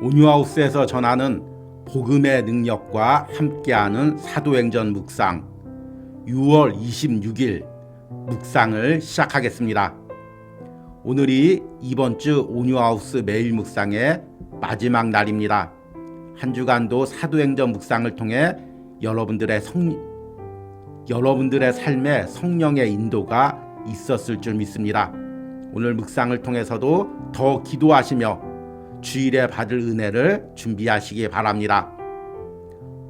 온유하우스에서 전하는 복음의 능력과 함께하는 사도행전 묵상 6월 26일 묵상을 시작하겠습니다. 오늘이 이번 주 온유하우스 매일 묵상의 마지막 날입니다. 한 주간도 사도행전 묵상을 통해 여러분들의 삶에 성령의 인도가 있었을 줄 믿습니다. 오늘 묵상을 통해서도 더 기도하시며 주일에 받을 은혜를 준비하시기 바랍니다.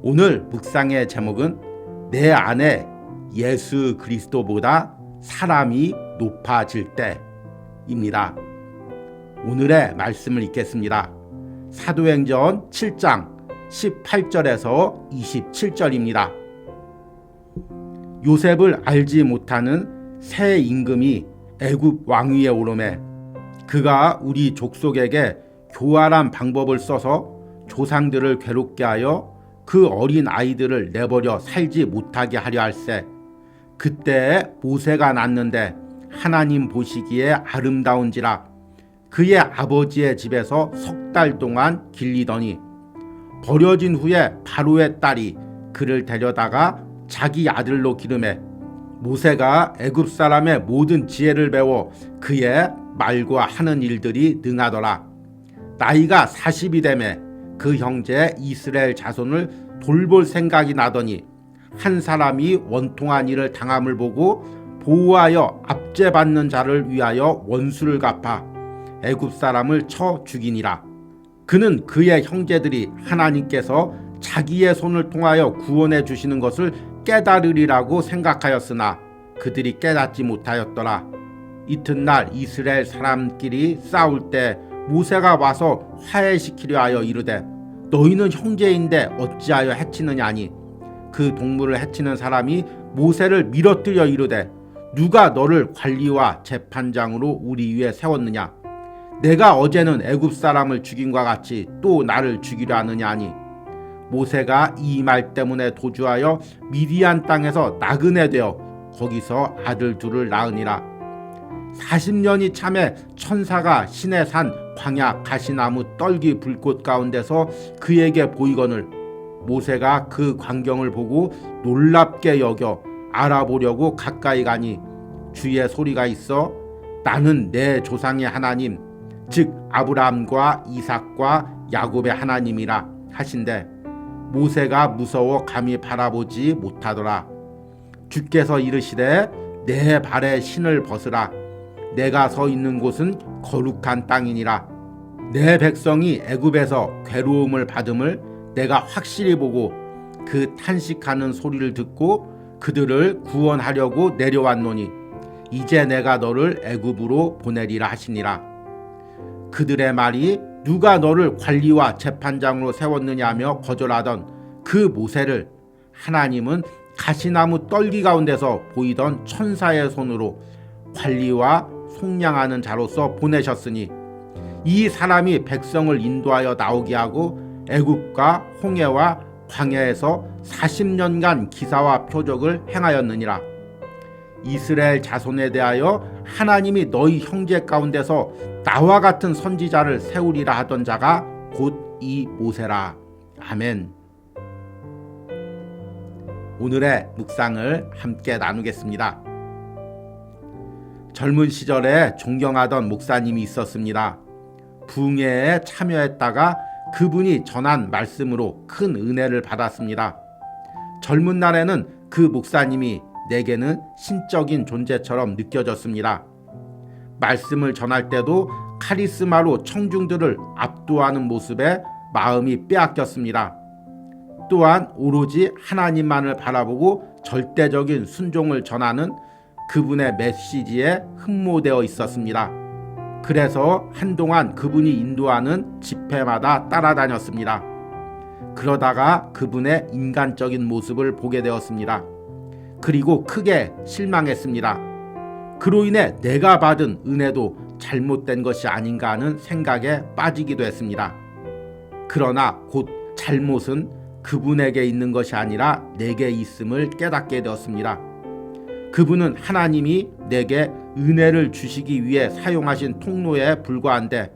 오늘 묵상의 제목은 내 안에 예수 그리스도보다 사람이 높아질 때입니다. 오늘의 말씀을 읽겠습니다. 사도행전 7장 18절에서 27절입니다. 요셉을 알지 못하는 새 임금이 애굽 왕위에 오르매 그가 우리 족속에게 교활한 방법을 써서 조상들을 괴롭게 하여 그 어린 아이들을 내버려 살지 못하게 하려 할세. 그때에 모세가 낳는데 하나님 보시기에 아름다운지라 그의 아버지의 집에서 3달 동안 길리더니 버려진 후에 바로의 딸이 그를 데려다가 자기 아들로 기르매 모세가 애굽 사람의 모든 지혜를 배워 그의 말과 하는 일들이 능하더라. 나이가 40이 되매 그 형제 이스라엘 자손을 돌볼 생각이 나더니 한 사람이 원통한 일을 당함을 보고 보호하여 압제받는 자를 위하여 원수를 갚아 애굽 사람을 쳐 죽이니라. 그는 그의 형제들이 하나님께서 자기의 손을 통하여 구원해 주시는 것을 깨달으리라고 생각하였으나 그들이 깨닫지 못하였더라. 이튿날 이스라엘 사람끼리 싸울 때 모세가 와서 화해시키려 하여 이르되 너희는 형제인데 어찌하여 해치느냐니 그 동물을 해치는 사람이 모세를 밀어뜨려 이르되 누가 너를 관리와 재판장으로 우리 위에 세웠느냐 내가 어제는 애굽 사람을 죽인과 같이 또 나를 죽이려 하느냐 하니 모세가 이 말 때문에 도주하여 미디안 땅에서 나그네 되어 거기서 아들 둘을 낳으니라. 40년이 참에 천사가 신의 산 광야 가시나무 떨기 불꽃 가운데서 그에게 보이거늘 모세가 그 광경을 보고 놀랍게 여겨 알아보려고 가까이 가니 주의 소리가 있어 나는 내 조상의 하나님 즉 아브라함과 이삭과 야곱의 하나님이라 하신대 모세가 무서워 감히 바라보지 못하더라. 주께서 이르시되 내 발에 신을 벗으라. 내가 서 있는 곳은 거룩한 땅이니라. 내 백성이 애굽에서 괴로움을 받음을 내가 확실히 보고 그 탄식하는 소리를 듣고 그들을 구원하려고 내려왔노니 이제 내가 너를 애굽으로 보내리라 하시니라. 그들의 말이 누가 너를 관리와 재판장으로 세웠느냐 하며 거절하던 그 모세를 하나님은 가시나무 떨기 가운데서 보이던 천사의 손으로 관리와 속량하는 자로서 보내셨으니 이 사람이 백성을 인도하여 나오게 하고 애굽과 홍해와 광야에서 40년간 기사와 표적을 행하였느니라. 이스라엘 자손에 대하여 하나님이 너희 형제 가운데서 나와 같은 선지자를 세우리라 하던 자가 곧 이 모세라. 아멘. 오늘의 묵상을 함께 나누겠습니다. 젊은 시절에 존경하던 목사님이 있었습니다. 부흥회에 참여했다가 그분이 전한 말씀으로 큰 은혜를 받았습니다. 젊은 날에는 그 목사님이 내게는 신적인 존재처럼 느껴졌습니다. 말씀을 전할 때도 카리스마로 청중들을 압도하는 모습에 마음이 빼앗겼습니다. 또한 오로지 하나님만을 바라보고 절대적인 순종을 전하는 그분의 메시지에 흠모되어 있었습니다. 그래서 한동안 그분이 인도하는 집회마다 따라다녔습니다. 그러다가 그분의 인간적인 모습을 보게 되었습니다. 그리고 크게 실망했습니다. 그로 인해 내가 받은 은혜도 잘못된 것이 아닌가 하는 생각에 빠지기도 했습니다. 그러나 곧 잘못은 그분에게 있는 것이 아니라 내게 있음을 깨닫게 되었습니다. 그분은 하나님이 내게 은혜를 주시기 위해 사용하신 통로에 불과한데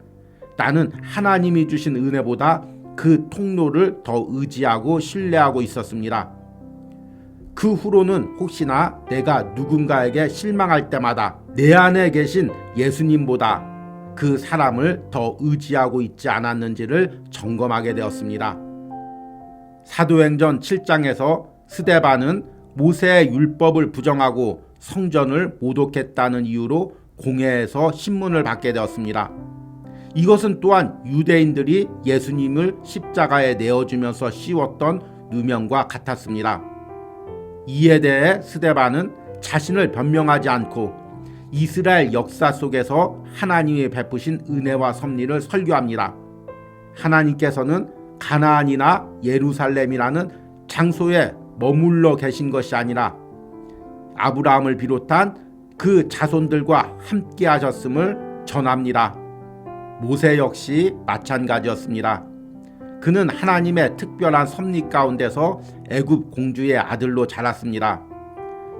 나는 하나님이 주신 은혜보다 그 통로를 더 의지하고 신뢰하고 있었습니다. 그 후로는 혹시나 내가 누군가에게 실망할 때마다 내 안에 계신 예수님보다 그 사람을 더 의지하고 있지 않았는지를 점검하게 되었습니다. 사도행전 7장에서 스데반은 모세의 율법을 부정하고 성전을 모독했다는 이유로 공회에서 신문을 받게 되었습니다. 이것은 또한 유대인들이 예수님을 십자가에 내어주면서 씌웠던 누명과 같았습니다. 이에 대해 스데반은 자신을 변명하지 않고 이스라엘 역사 속에서 하나님이 베푸신 은혜와 섭리를 설교합니다. 하나님께서는 가나안이나 예루살렘이라는 장소에 머물러 계신 것이 아니라 아브라함을 비롯한 그 자손들과 함께 하셨음을 전합니다. 모세 역시 마찬가지였습니다. 그는 하나님의 특별한 섭리 가운데서 애굽 공주의 아들로 자랐습니다.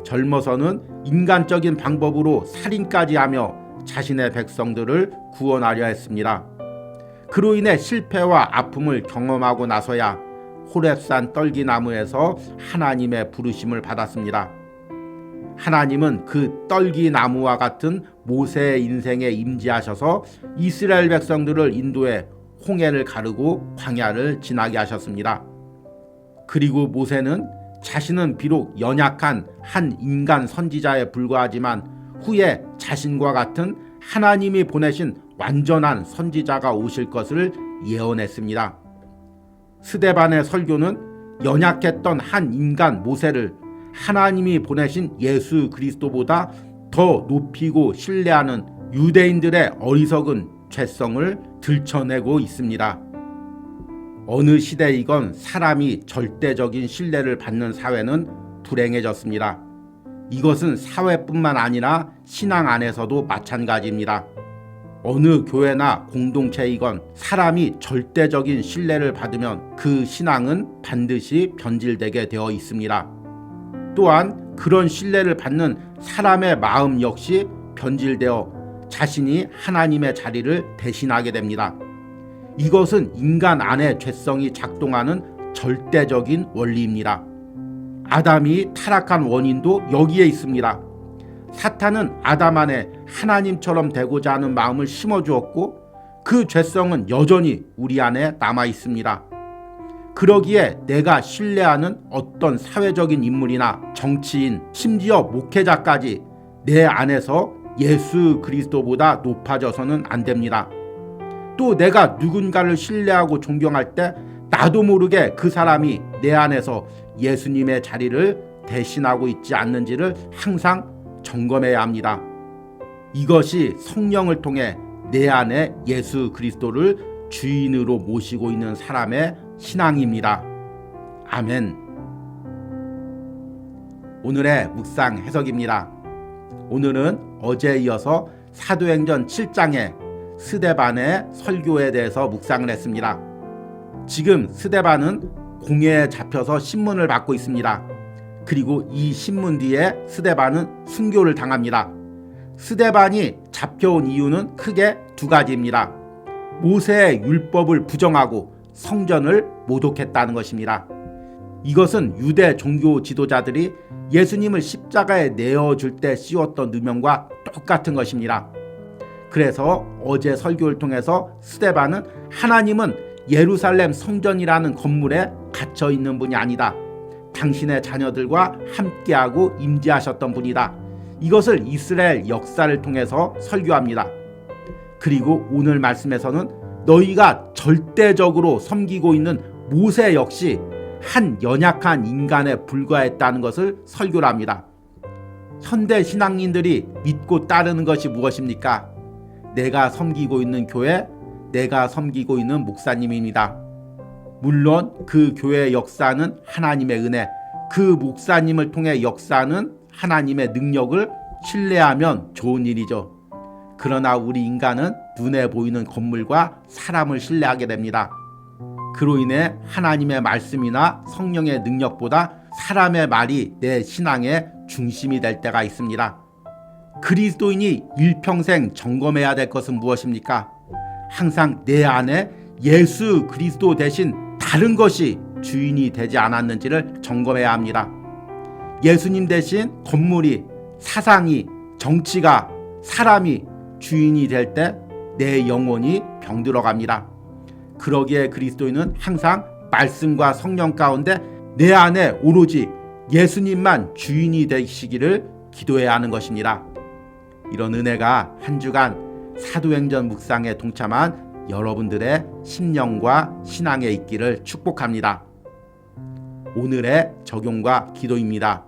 젊어서는 인간적인 방법으로 살인까지 하며 자신의 백성들을 구원하려 했습니다. 그로 인해 실패와 아픔을 경험하고 나서야 호렙산 떨기나무에서 하나님의 부르심을 받았습니다. 하나님은 그 떨기나무와 같은 모세의 인생에 임재하셔서 이스라엘 백성들을 인도해 홍해를 가르고 광야를 지나게 하셨습니다. 그리고 모세는 자신은 비록 연약한 한 인간 선지자에 불과하지만 후에 자신과 같은 하나님이 보내신 완전한 선지자가 오실 것을 예언했습니다. 스데반의 설교는 연약했던 한 인간 모세를 하나님이 보내신 예수 그리스도보다 더 높이고 신뢰하는 유대인들의 어리석은 죄성을 들춰내고 있습니다. 어느 시대이건 사람이 절대적인 신뢰를 받는 사회는 불행해졌습니다. 이것은 사회뿐만 아니라 신앙 안에서도 마찬가지입니다. 어느 교회나 공동체이건 사람이 절대적인 신뢰를 받으면 그 신앙은 반드시 변질되게 되어 있습니다. 또한 그런 신뢰를 받는 사람의 마음 역시 변질되어 자신이 하나님의 자리를 대신하게 됩니다. 이것은 인간 안의 죄성이 작동하는 절대적인 원리입니다. 아담이 타락한 원인도 여기에 있습니다. 사탄은 아담 안에 하나님처럼 되고자 하는 마음을 심어주었고 그 죄성은 여전히 우리 안에 남아 있습니다. 그러기에 내가 신뢰하는 어떤 사회적인 인물이나 정치인, 심지어 목회자까지 내 안에서 예수 그리스도보다 높아져서는 안 됩니다. 또 내가 누군가를 신뢰하고 존경할 때 나도 모르게 그 사람이 내 안에서 예수님의 자리를 대신하고 있지 않는지를 항상 점검해야 합니다. 이것이 성령을 통해 내 안에 예수 그리스도를 주인으로 모시고 있는 사람의 신앙입니다. 아멘. 오늘의 묵상 해석입니다. 오늘은 어제에 이어서 사도행전 7장의 스데반의 설교에 대해서 묵상을 했습니다. 지금 스데반은 공회에 잡혀서 신문을 받고 있습니다. 그리고 이 신문 뒤에 스데반은 순교를 당합니다. 스데반이 잡혀온 이유는 크게 두 가지입니다. 모세의 율법을 부정하고 성전을 모독했다는 것입니다. 이것은 유대 종교 지도자들이 예수님을 십자가에 내어줄 때 씌웠던 누명과 똑같은 것입니다. 그래서 어제 설교를 통해서 스데반은 하나님은 예루살렘 성전이라는 건물에 갇혀 있는 분이 아니다. 당신의 자녀들과 함께하고 임재하셨던 분이다. 이것을 이스라엘 역사를 통해서 설교합니다. 그리고 오늘 말씀에서는 너희가 절대적으로 섬기고 있는 모세 역시 한 연약한 인간에 불과했다는 것을 설교를 합니다. 현대 신앙인들이 믿고 따르는 것이 무엇입니까? 내가 섬기고 있는 교회, 내가 섬기고 있는 목사님입니다. 물론 그 교회의 역사는 하나님의 은혜, 그 목사님을 통해 역사하는 하나님의 능력을 신뢰하면 좋은 일이죠. 그러나 우리 인간은 눈에 보이는 건물과 사람을 신뢰하게 됩니다. 그로 인해 하나님의 말씀이나 성령의 능력보다 사람의 말이 내 신앙의 중심이 될 때가 있습니다. 그리스도인이 일평생 점검해야 될 것은 무엇입니까? 항상 내 안에 예수 그리스도 대신 다른 것이 주인이 되지 않았는지를 점검해야 합니다. 예수님 대신 건물이, 사상이, 정치가, 사람이 주인이 될 때 내 영혼이 병들어갑니다. 그러기에 그리스도인은 항상 말씀과 성령 가운데 내 안에 오로지 예수님만 주인이 되시기를 기도해야 하는 것입니다. 이런 은혜가 한 주간 사도행전 묵상에 동참한 여러분들의 심령과 신앙에 있기를 축복합니다. 오늘의 적용과 기도입니다.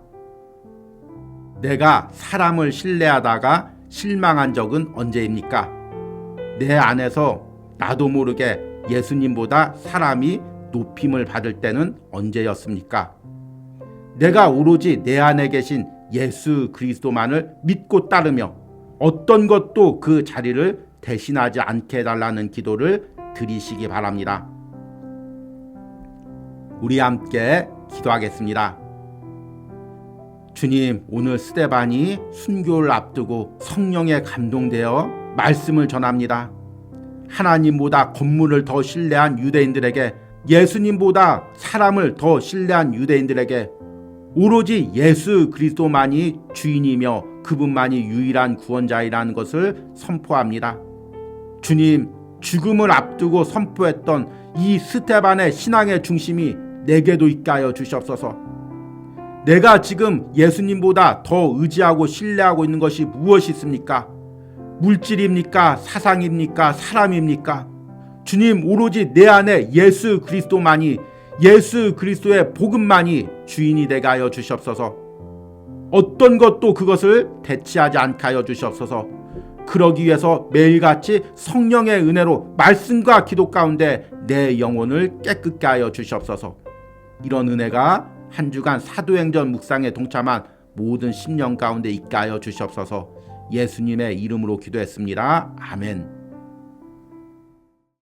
내가 사람을 신뢰하다가 실망한 적은 언제입니까? 내 안에서 나도 모르게 예수님보다 사람이 높임을 받을 때는 언제였습니까? 내가 오로지 내 안에 계신 예수 그리스도만을 믿고 따르며 어떤 것도 그 자리를 대신하지 않게 해달라는 기도를 드리시기 바랍니다. 우리 함께 기도하겠습니다. 주님, 오늘 스데반이 순교를 앞두고 성령에 감동되어 말씀을 전합니다. 하나님보다 건물을 더 신뢰한 유대인들에게, 예수님보다 사람을 더 신뢰한 유대인들에게 오로지 예수 그리스도만이 주인이며 그분만이 유일한 구원자이라는 것을 선포합니다. 주님, 죽음을 앞두고 선포했던 이 스데반의 신앙의 중심이 내게도 있게 하여 주시옵소서. 내가 지금 예수님보다 더 의지하고 신뢰하고 있는 것이 무엇이 있습니까? 물질입니까? 사상입니까? 사람입니까? 주님, 오로지 내 안에 예수 그리스도만이, 예수 그리스도의 복음만이 주인이 되게 하여 주시옵소서. 어떤 것도 그것을 대체하지 않게 하여 주시옵소서. 그러기 위해서 매일같이 성령의 은혜로 말씀과 기도 가운데 내 영혼을 깨끗게 하여 주시옵소서. 이런 은혜가 한 주간 사도행전 묵상에 동참한 모든 심령 가운데 있게 하여 주시옵소서. 예수님의 이름으로 기도했습니다. 아멘.